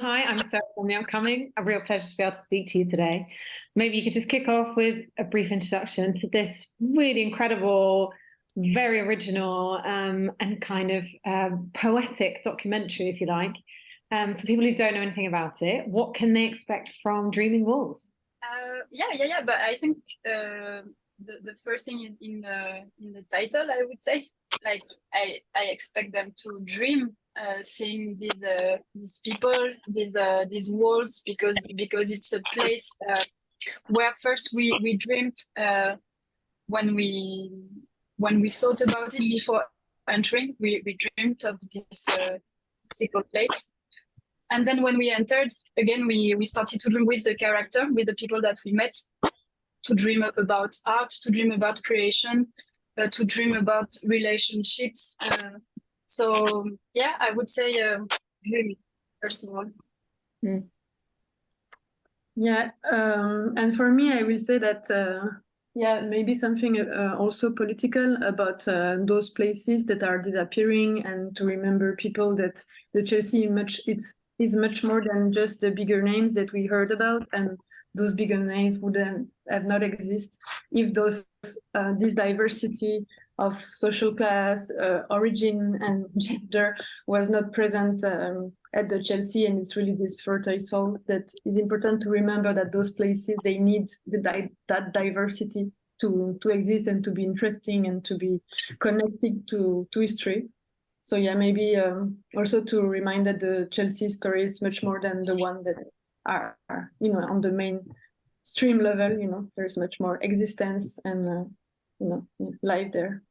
hi, I'm Sarah from the Upcoming. A real pleasure to be able to speak to you today. Maybe you could just kick off with a brief introduction to this really incredible, very original, and kind of poetic documentary, if you like. For people who don't know anything about it, what can they expect from Dreaming Walls? Yeah. But I think the first thing is in the title. I would say, like, I expect them to dream, seeing these people, these walls, because it's a place where first we dreamed when we when we thought about it before entering. We dreamed of this physical place. And then when we entered, again, we started to dream with the character, with the people that we met, to dream about art, to dream about creation, to dream about relationships. So, yeah, I would say dreaming, first of all. Mm. Yeah, and for me, I will say that, maybe something also political about those places that are disappearing, and to remember people that the Chelsea is much more than just the bigger names that we heard about, and those bigger names wouldn't have not exist if this diversity of social class, origin, and gender was not present at the Chelsea. And it's really this fertile soil that is important to remember, that those places, they need that diversity to exist and to be interesting and to be connected to history. So yeah, maybe also to remind that the Chelsea story is much more than the one that are on the mainstream level. There's much more existence and life there.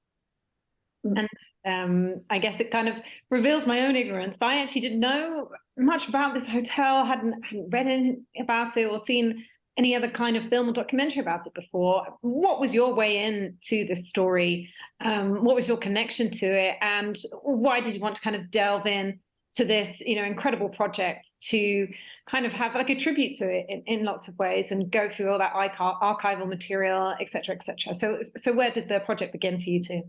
And I guess it kind of reveals my own ignorance, but I actually didn't know much about this hotel, hadn't read anything about it or seen any other kind of film or documentary about it before. What was your way into this story? What was your connection to it? And why did you want to kind of delve in to this, incredible project, to kind of have like a tribute to it in lots of ways and go through all that archival material, et cetera, et cetera. So where did the project begin for you two?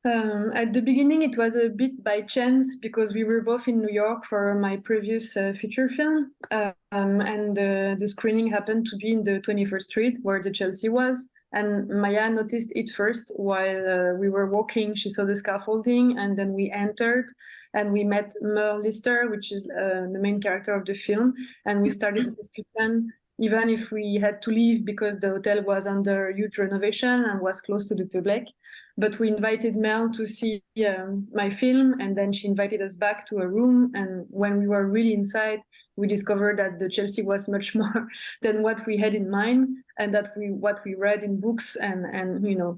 At the beginning, it was a bit by chance, because we were both in New York for my previous feature film, and the screening happened to be in the 21st Street where the Chelsea was. And Maya noticed it first while we were walking. She saw the scaffolding, and then we entered, and we met Merle Lister, which is the main character of the film, and we started the discussion. Even if we had to leave because the hotel was under huge renovation and was close to the public. But we invited Mel to see my film, and then she invited us back to a room. And when we were really inside, we discovered that the Chelsea was much more than what we had in mind, and that what we read in books and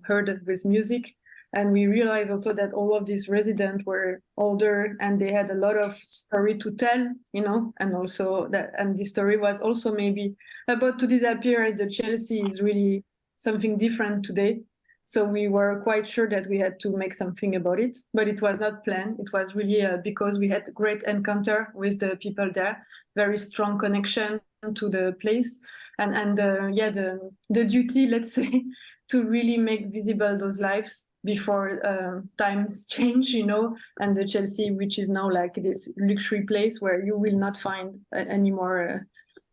heard with music. And we realized also that all of these residents were older and they had a lot of story to tell, and also and this story was also maybe about to disappear, as the Chelsea is really something different today. So we were quite sure that we had to make something about it, but it was not planned. It was really because we had a great encounter with the people there, very strong connection to the place, and the duty, let's say, to really make visible those lives before times change, and the Chelsea, which is now like this luxury place where you will not find any more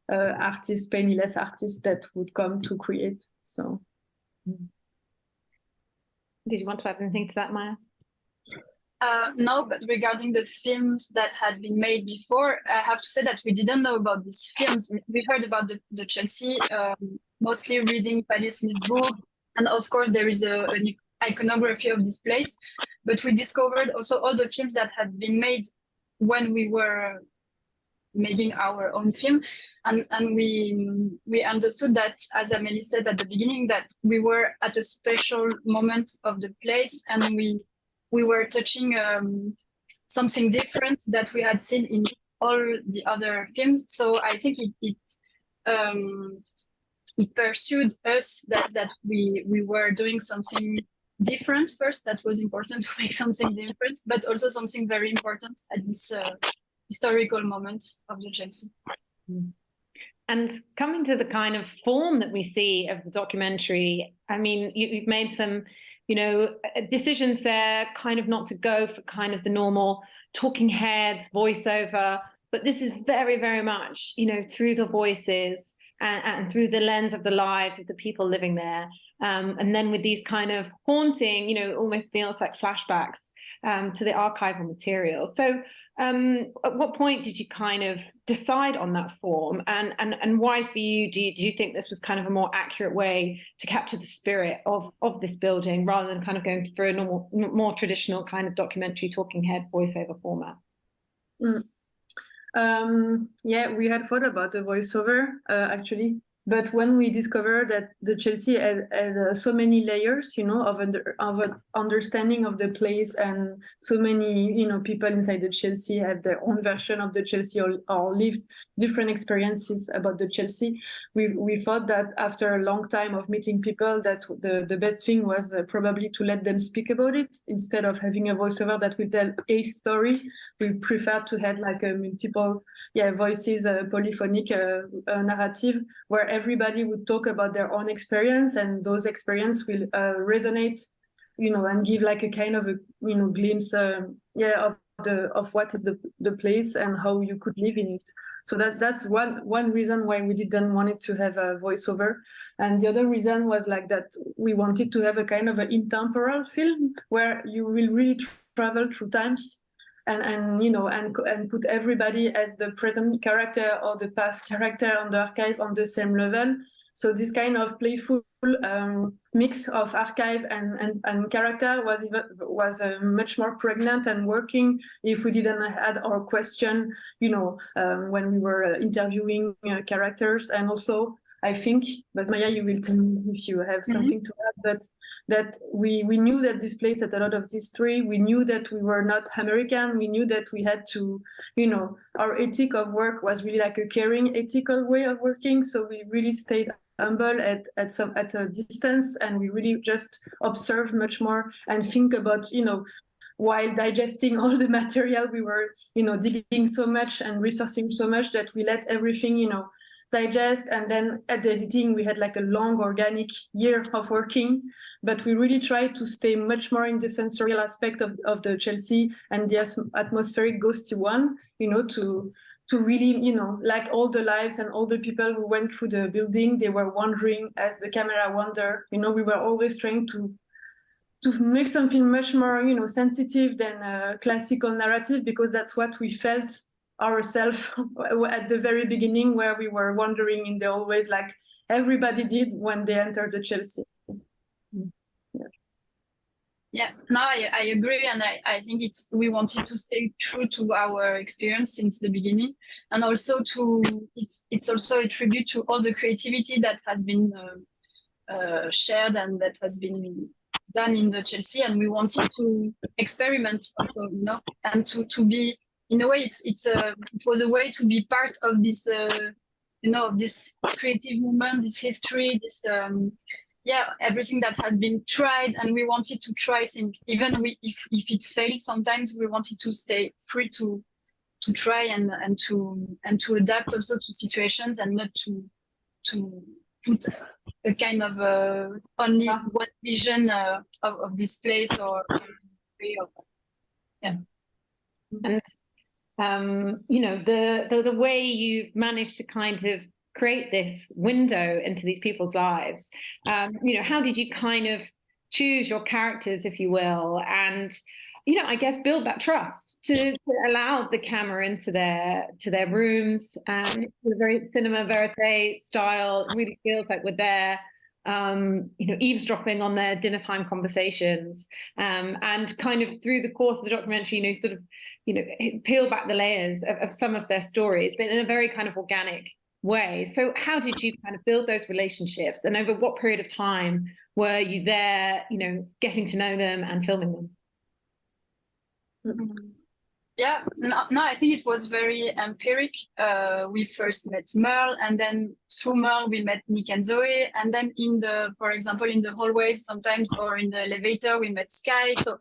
artists, penniless artists that would come to create. So. Did you want to add anything to that, Maya? No, but regarding the films that had been made before, I have to say that we didn't know about these films. We heard about the Chelsea, mostly reading Patti Smith's book. And of course, there is an iconography of this place. But we discovered also all the films that had been made when we were making our own film. And we understood that, as Amélie said at the beginning, that we were at a special moment of the place, and we were touching something different that we had seen in all the other films. So I think it pursued us that we were doing something different first. That was important, to make something different, but also something very important at this historical moment of the Chelsea. And coming to the kind of form that we see of the documentary, I mean, you've made some, decisions there, kind of not to go for kind of the normal talking heads, voiceover but this is very, very much, through the voices and through the lens of the lives of the people living there. And then with these kind of haunting, almost feels like flashbacks to the archival material. So at what point did you kind of decide on that form, and why for you do you think this was kind of a more accurate way to capture the spirit of this building rather than kind of going through a more traditional kind of documentary talking head voiceover format? Yeah, we had thought about the voiceover actually, but when we discovered that the Chelsea had so many layers, of understanding of the place, and so many, people inside the Chelsea have their own version of the Chelsea or lived different experiences about the Chelsea, we thought that after a long time of meeting people, that the best thing was probably to let them speak about it instead of having a voiceover that will tell a story. We prefer to have like a multiple voices, polyphonic narrative where everybody would talk about their own experience, and those experiences will resonate, and give like a kind of a glimpse of what is the place and how you could live in it. So that's one reason why we didn't want it to have a voiceover. And the other reason was like that we wanted to have a kind of an intemporal film where you will really travel through times and put everybody as the present character or the past character on the archive on the same level. So this kind of playful mix of archive and character was much more pregnant and working if we didn't add our question, when we were interviewing characters. And also, I think, but Maya, you will tell me if you have something to add, but that we knew that this place had a lot of history. We knew that we were not American. We knew that we had to, our ethic of work was really like a caring, ethical way of working. So we really stayed humble at a distance, and we really just observed much more and think about, while digesting all the material, we were, digging so much and resourcing so much that we let everything, digest. And then at the editing we had like a long organic year of working, but we really tried to stay much more in the sensorial aspect of the Chelsea and the atmospheric ghosty one, to really, like all the lives and all the people who went through the building, they were wandering as the camera wandered. We were always trying to make something much more, sensitive than classical narrative, because that's what we felt ourselves at the very beginning, where we were wandering in the hallways like everybody did when they entered the Chelsea. No, I agree, and I think we wanted to stay true to our experience since the beginning, and also it's also a tribute to all the creativity that has been shared and that has been done in the Chelsea, and we wanted to experiment also, and to be, in a way, it was a way to be part of this, this creative movement, this history, this, everything that has been tried, and we wanted to try things, even if it failed. Sometimes we wanted to stay free to try and to adapt also to situations, and not to put a kind of only one vision of this place or And the way you've managed to kind of create this window into these people's lives, how did you kind of choose your characters, if you will, and I guess build that trust to allow the camera into their rooms, and the very cinema verite style. It really feels like we're there, eavesdropping on their dinner time conversations, and kind of through the course of the documentary, sort of, peel back the layers of some of their stories, but in a very kind of organic way. So how did you kind of build those relationships, and over what period of time were you there, getting to know them and filming them? No, I think it was very empiric. We first met Merle, and then through Merle we met Nick and Zoe, and then for example, in the hallways sometimes, or in the elevator, we met Sky. So,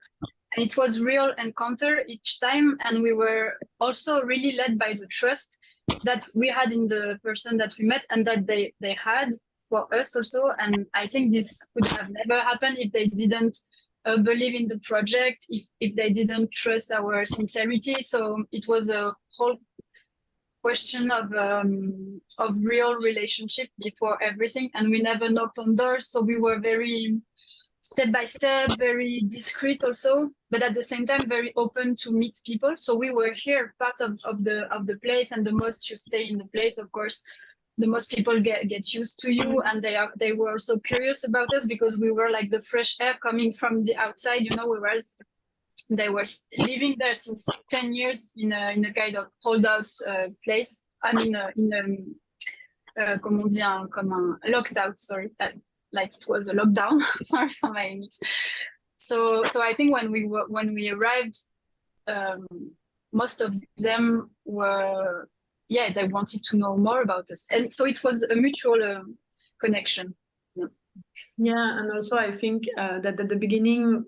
and it was real encounter each time, and we were also really led by the trust that we had in the person that we met, and that they had for us also. And I think this could have never happened if they didn't believe in the project, if they didn't trust our sincerity. So it was a whole question of real relationship before everything, and we never knocked on doors, so we were very step by step, very discreet also, but at the same time very open to meet people. So we were here part of the place, and the most you stay in the place, of course, the most people get used to you, and they were also curious about us because we were like the fresh air coming from the outside, you know, whereas they were living there since 10 years in a kind of holdout place. I mean, comment on dit, comme un locked out, sorry, like it was a lockdown. Sorry for my English. So I think when we arrived, most of them were, yeah, they wanted to know more about us, and so it was a mutual connection. Yeah, and also I think that at the beginning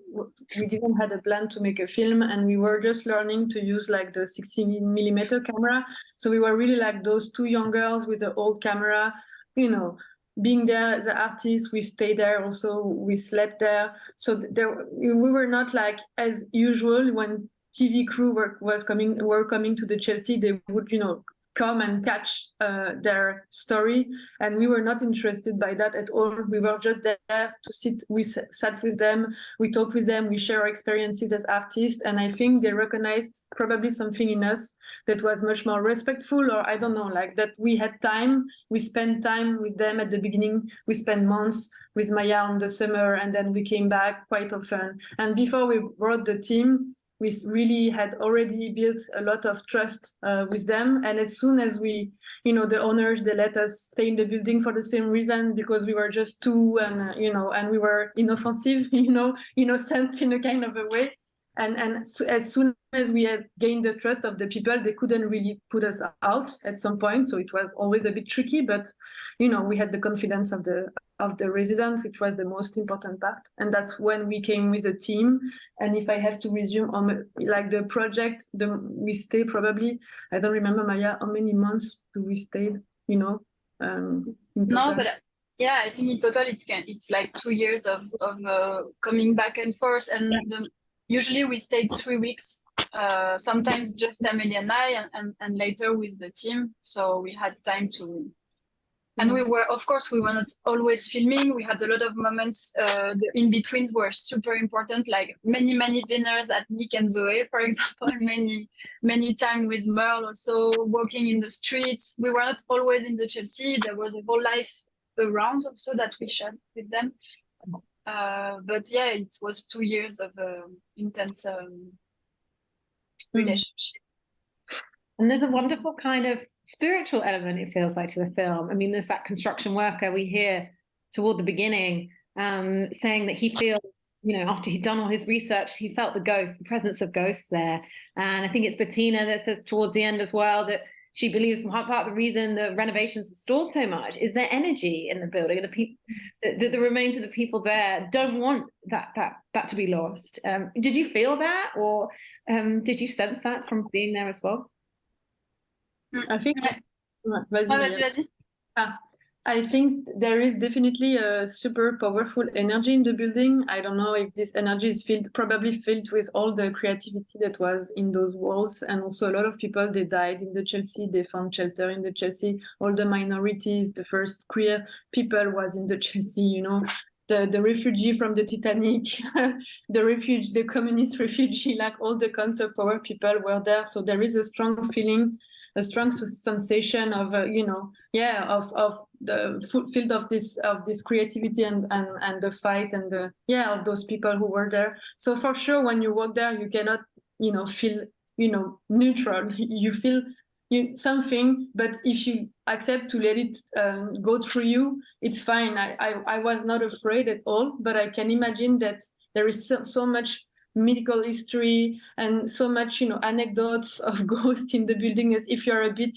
we didn't have a plan to make a film, and we were just learning to use like the 16mm camera. So we were really like those two young girls with the old camera, you know, being there as artists. We stayed there also, we slept there. So we were not like as usual when TV crew were coming to the Chelsea, they would, you know, come and catch their story, and we were not interested by that at all. We were just there to sit. We sat with them, we talked with them, we share our experiences as artists, and I think they recognized probably something in us that was much more respectful, or I don't know, like that we had time. We spent time with them at the beginning. We spent months with Maya on the summer, and then we came back quite often. And before we brought the team, we really had already built a lot of trust with them. And as soon as we, you know, the owners, they let us stay in the building for the same reason, because we were just two, and, you know, and we were inoffensive, you know, innocent in a kind of a way. And so as soon as we had gained the trust of the people, they couldn't really put us out at some point. So it was always a bit tricky, but, you know, we had the confidence of the resident, which was the most important part. And that's when we came with a team. And if I have to resume on like the project, we stay probably, I don't remember, Maya, how many months do we stay, you know? No, but yeah, I think in total it's like 2 years of coming back and forth, and usually we stayed 3 weeks, sometimes just Amélie and I, and later with the team. So we had time to, and we were, of course, we were not always filming. We had a lot of moments. The in-betweens were super important, like many dinners at Nick and Zoe, for example, many time with Merle, also walking in the streets. We were not always in the Chelsea. There was a whole life around also that we shared with them. But yeah, it was 2 years of intense relationship. And there's a wonderful kind of spiritual element, it feels like, to the film. I mean, there's that construction worker we hear toward the beginning saying that he feels, you know, after he'd done all his research, he felt the presence of ghosts there. And I think it's Bettina that says towards the end as well that she believes part of the reason the renovations have stalled so much is their energy in the building, and the remains of the people there don't want that to be lost. Did you feel that, or did you sense that from being there as well? I think. Vas-y. I think there is definitely a super powerful energy in the building. I don't know if this energy is probably filled with all the creativity that was in those walls. And also a lot of people, they died in the Chelsea, they found shelter in the Chelsea. All the minorities, the first queer people was in the Chelsea, you know. The refugee from the Titanic, the communist refugee, like all the counter-power people were there. So there is a strong feeling, a strong sensation of of the field of this creativity and the fight and of those people who were there. So for sure, when you walk there, you cannot feel neutral. You feel something, but if you accept to let it go through you, it's fine. I was not afraid at all, but I can imagine that there is so much medical history and so much anecdotes of ghosts in the building, as if you're a bit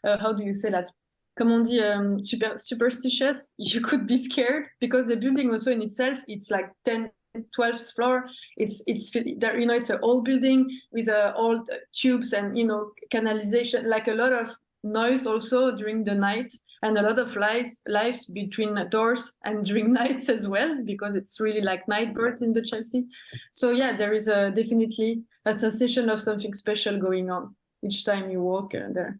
how do you say that, comment on dit, superstitious, you could be scared, because the building also in itself, it's like 12th floor, it's there, it's an old building with old tubes and canalization, like a lot of noise also during the night, and a lot of lives between doors and during nights as well, because it's really like night birds in the Chelsea. So yeah, there is definitely a sensation of something special going on each time you walk there.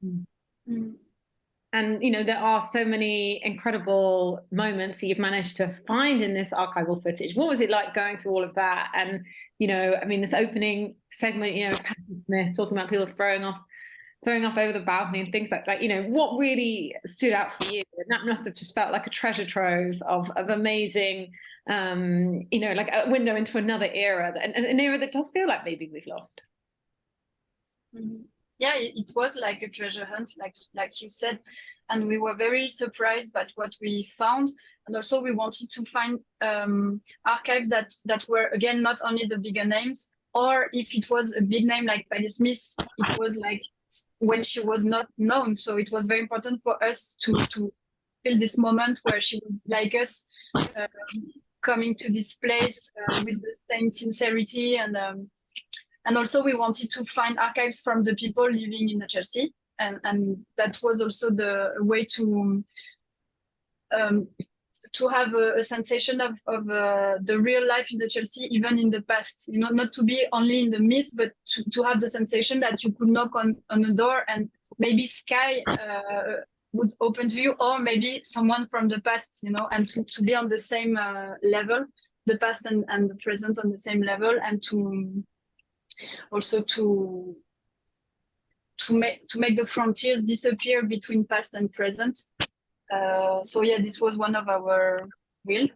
Mm. And, you know, there are so many incredible moments that you've managed to find in this archival footage. What was it like going through all of that? And, you know, I mean, this opening segment, you know, Patti Smith talking about people throwing off over the balcony and things like that. You know, what really stood out for you? And that must have just felt like a treasure trove of amazing, you know, like a window into another era, an era that does feel like maybe we've lost. Mm. Yeah, it was like a treasure hunt, like you said, and we were very surprised by what we found. And also we wanted to find archives that were, again, not only the bigger names, or if it was a big name like Patti Smith, it was like when she was not known. So it was very important for us to feel this moment where she was like us, coming to this place with the same sincerity. And also we wanted to find archives from the people living in the Chelsea. And that was also the way to have a sensation of the real life in the Chelsea, even in the past, you know, not to be only in the myth, but to have the sensation that you could knock on a door and maybe sky would open to you, or maybe someone from the past, you know, and to be on the same level, the past and the present on the same level, and to also to make the frontiers disappear between past and present. So yeah, this was one of our will.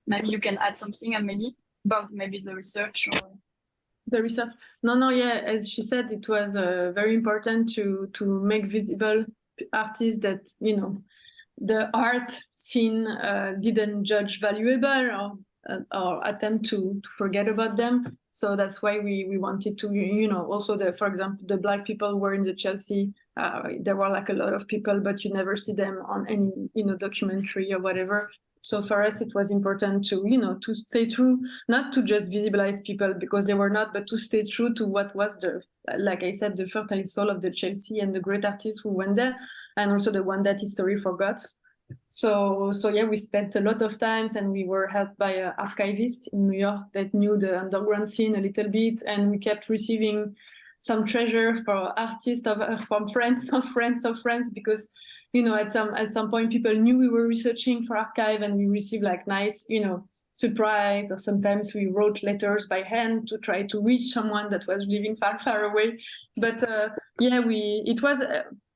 Maybe you can add something, Amélie, about maybe the research or... The research. No, yeah, as she said, it was very important to make visible artists that, you know, the art scene didn't judge valuable or attempt to forget about them. So that's why we wanted to, you know, also for example, the Black people were in the Chelsea. There were like a lot of people, but you never see them on any, you know, documentary or whatever. So for us, it was important to, you know, to stay true, not to just visualize people because they were not, but to stay true to what was like I said, the fertile soul of the Chelsea and the great artists who went there, and also the one that history forgets. So yeah, we spent a lot of times, and we were helped by an archivist in New York that knew the underground scene a little bit, and we kept receiving some treasure for artists from friends of friends, because, you know, at some point people knew we were researching for archive, and we received like nice, you know, surprise, or sometimes we wrote letters by hand to try to reach someone that was living far away. But yeah, it was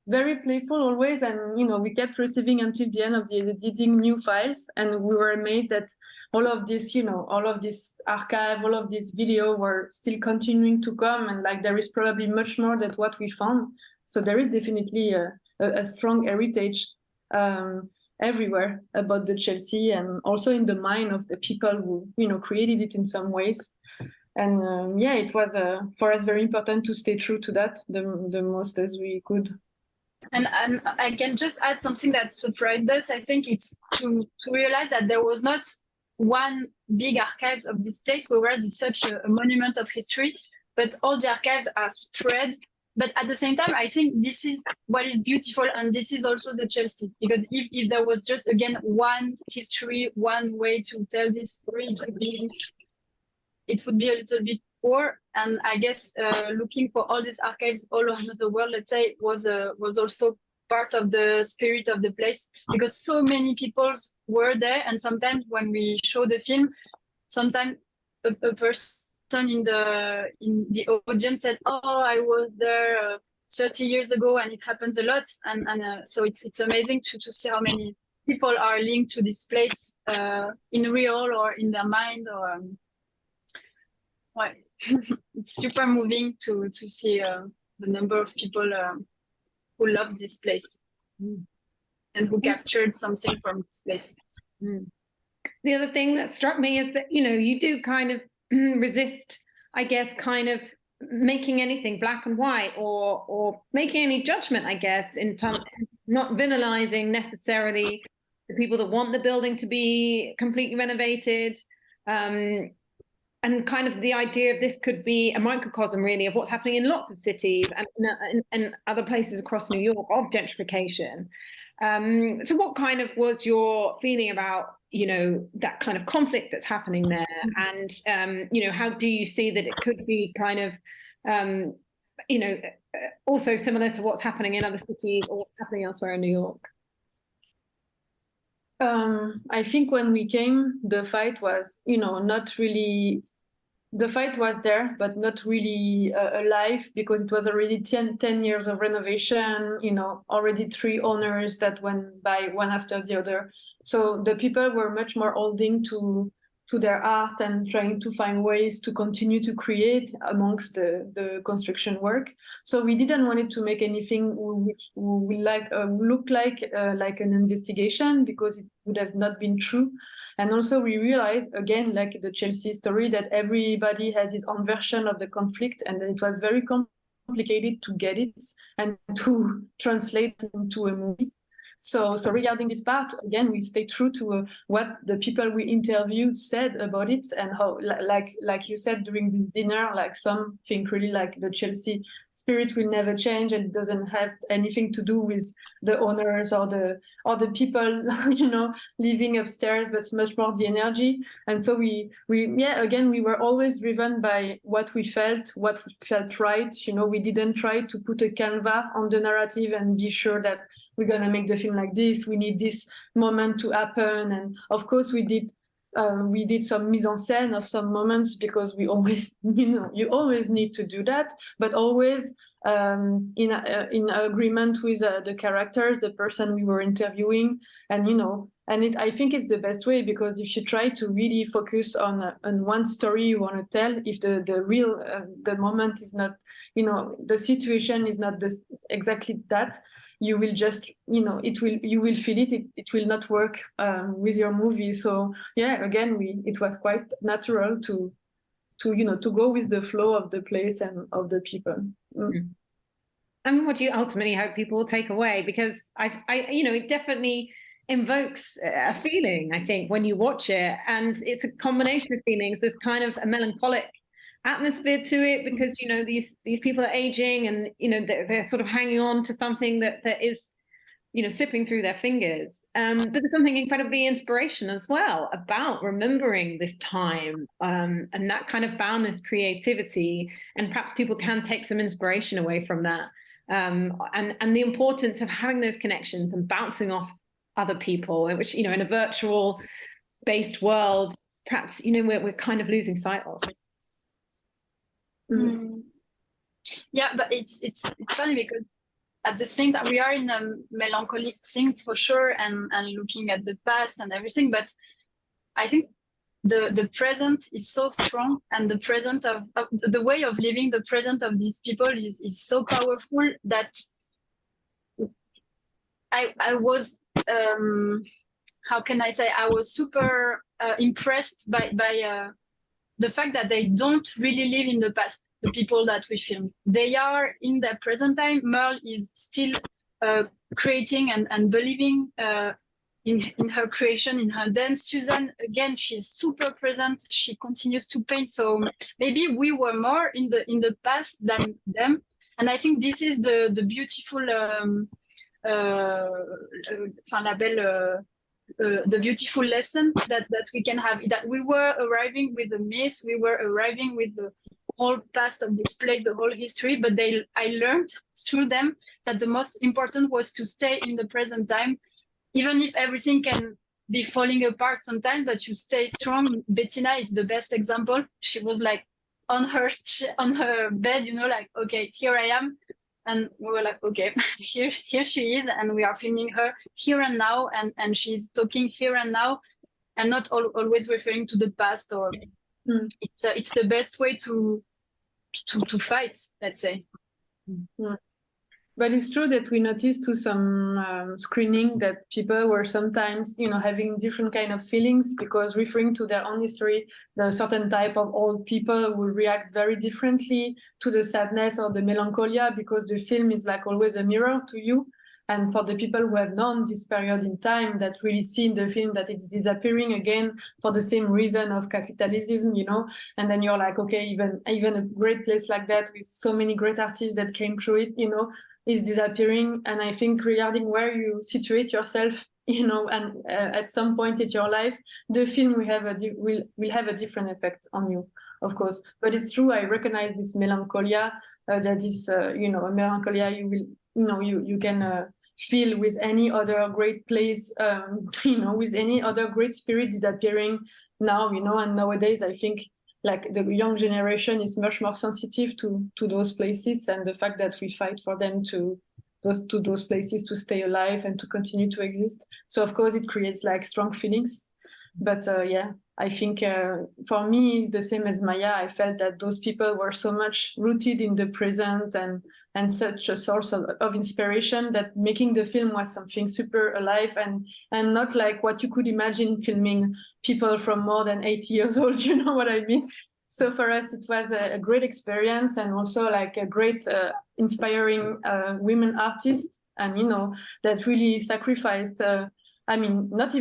very playful always, and, you know, we kept receiving until the end of the editing new files, and we were amazed that all of this, you know, all of this archive, all of this video were still continuing to come, and like there is probably much more than what we found. So there is definitely a strong heritage everywhere about the Chelsea, and also in the mind of the people who, you know, created it in some ways. And yeah, it was for us very important to stay true to that the most as we could. And I can just add something that surprised us. I think it's to realize that there was not one big archive of this place, whereas it's such a monument of history, but all the archives are spread. But at the same time, I think this is what is beautiful, and this is also the Chelsea, because if there was just, again, one history, one way to tell this story, it would be a little bit poor. And I guess looking for all these archives all over the world, let's say, was also part of the spirit of the place, because so many people were there. And sometimes when we show the film, sometimes a person in the audience said, "Oh, I was there 30 years ago," and it happens a lot. And so it's amazing to see how many people are linked to this place in real or in their mind. Or well, it's super moving to see the number of people who love this place and who captured something from this place. The other thing that struck me is that, you know, you do kind of resist, I guess, kind of making anything black and white, or making any judgment, I guess, in not villainizing necessarily the people that want the building to be completely renovated. And kind of the idea of this could be a microcosm, really, of what's happening in lots of cities and other places across New York of gentrification. So what kind of was your feeling about, you know, that kind of conflict that's happening there? And, you know, how do you see that it could be kind of also similar to what's happening in other cities or what's happening elsewhere in New York? I think when we came, the fight was, not really. The fight was there, but not really alive, because it was already 10 years of renovation, already 3 owners that went by one after the other. So the people were much more holding to their art and trying to find ways to continue to create amongst the construction work. So we didn't want it to make anything which will look like an investigation, because it would have not been true. And also we realized, again, like the Chelsea story, that everybody has his own version of the conflict, and it was very complicated to get it and to translate into a movie. So regarding this part, again, we stay true to what the people we interviewed said about it, and how, like you said during this dinner, like some think really like the Chelsea spirit will never change, and it doesn't have anything to do with the owners or the people, living upstairs, but it's much more the energy. And so we were always driven by what we felt right. We didn't try to put a canvas on the narrative and be sure that we're going to make the film like this. We need this moment to happen. And of course we did some mise en scène of some moments, because we always, you always need to do that, but always in agreement with the characters, the person we were interviewing. And, I think it's the best way, because if you try to really focus on one story you want to tell, if the moment is not, the situation is not exactly that, you will just, you will feel it. It will not work with your movie. So yeah, again, it was quite natural to go with the flow of the place and of the people. And what do you ultimately hope people will take away? Because it definitely invokes a feeling, I think, when you watch it, and it's a combination of feelings. There's kind of a melancholic atmosphere to it, because these people are aging, and they're sort of hanging on to something that is slipping through their fingers, but there's something incredibly inspirational as well about remembering this time, and that kind of boundless creativity, and perhaps people can take some inspiration away from that, and the importance of having those connections and bouncing off other people, which in a virtual based world, perhaps we're kind of losing sight of. Yeah, but it's funny, because at the same time we are in a melancholic thing for sure, and looking at the past and everything, but I think the present is so strong, and the present of the way of living the present of these people is so powerful, that I was how can I say, I was super impressed by the fact that they don't really live in the past. The people that we filmed, they are in the present time. Merle is still creating and believing in her creation, in her dance. Susan, again, she's super present. She continues to paint. So maybe we were more in the past than them. And I think this is the beautiful the beautiful lesson that we can have, that we were arriving with the myth, we were arriving with the whole past of this play, the whole history, but I learned through them that the most important was to stay in the present time, even if everything can be falling apart sometimes, but you stay strong. Bettina is the best example. She was like on her bed, like, okay, here I am. And we were like, okay, here she is, and we are filming her here and now, and she's talking here and now, and not always referring to the past. Or it's the best way to fight, let's say. But it's true that we noticed to some screening that people were sometimes, having different kind of feelings, because referring to their own history, the certain type of old people will react very differently to the sadness or the melancholia, because the film is like always a mirror to you. And for the people who have known this period in time, that really see in the film that it's disappearing again for the same reason of capitalism, and then you're like, okay, even a great place like that with so many great artists that came through it, is disappearing. And I think regarding where you situate yourself, and at some point in your life, the film will have a different effect on you, of course. But it's true, I recognize this melancholia that is, you know, a melancholia you will, you know, you can feel with any other great place, you know, with any other great spirit disappearing now, you know. And nowadays, I think like the young generation is much more sensitive to those places, and the fact that we fight for them to those places to stay alive and to continue to exist. So of course it creates like strong feelings. But yeah, I think for me, the same as Maya, I felt that those people were so much rooted in the present and such a source of inspiration, that making the film was something super alive and not like what you could imagine filming people from more than 80 years old, you know what I mean? So for us, it was a great experience, and also like a great inspiring women artists, and you know, that really sacrificed. I mean, not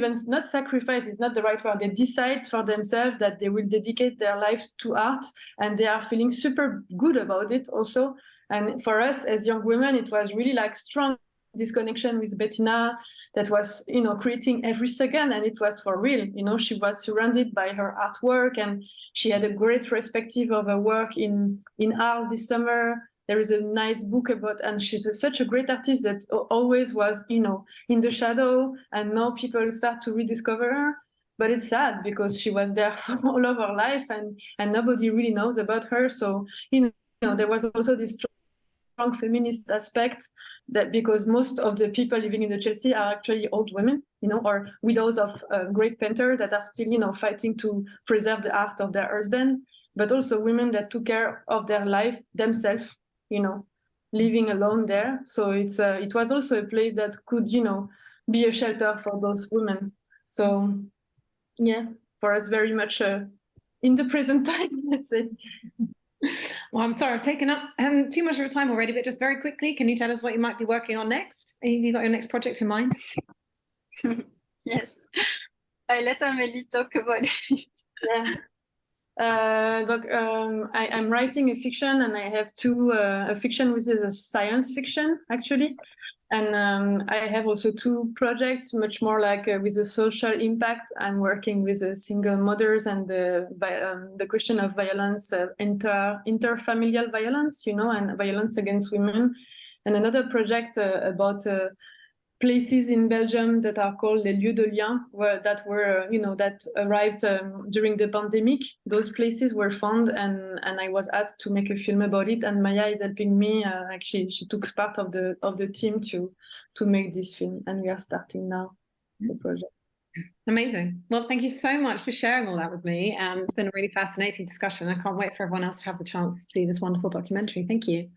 sacrifice is not the right word. They decide for themselves that they will dedicate their lives to art, and they are feeling super good about it also. And for us as young women, it was really like strong this connection with Bettina that was, you know, creating every second, and it was for real. You know, she was surrounded by her artwork, and she had a great perspective of her work in art this summer. There is a nice book about, and she's such a great artist that always was, you know, in the shadow, and now people start to rediscover her. But it's sad because she was there for all of her life, and nobody really knows about her. So, you know, there was also this strong feminist aspect, that because most of the people living in the Chelsea are actually old women, you know, or widows of great painters that are still, you know, fighting to preserve the art of their husband, but also women that took care of their life themselves, you know, living alone there. So it was also a place that could, you know, be a shelter for those women. So yeah, for us, very much in the present time, let's say. Well, I'm sorry, I've taken up too much of your time already, but just very quickly, can you tell us what you might be working on next? Have you got your next project in mind? Yes, I let Amélie talk about it. Yeah. I'm writing a fiction, and I have a fiction which is a science fiction actually, and I have also two projects much more like with a social impact. I'm working with single mothers and the question of violence, interfamilial violence, you know, and violence against women, and another project about places in Belgium that are called les lieux de lien, that were, you know, that arrived during the pandemic. Those places were found, and I was asked to make a film about it. And Maya is helping me. Actually, she took part of the team to make this film, and we are starting now the project. Amazing. Well, thank you so much for sharing all that with me. It's been a really fascinating discussion. I can't wait for everyone else to have the chance to see this wonderful documentary. Thank you.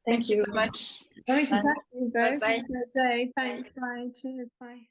Thank you so much. Bye. Bye. Bye. Thanks. Bye. Cheers. Bye.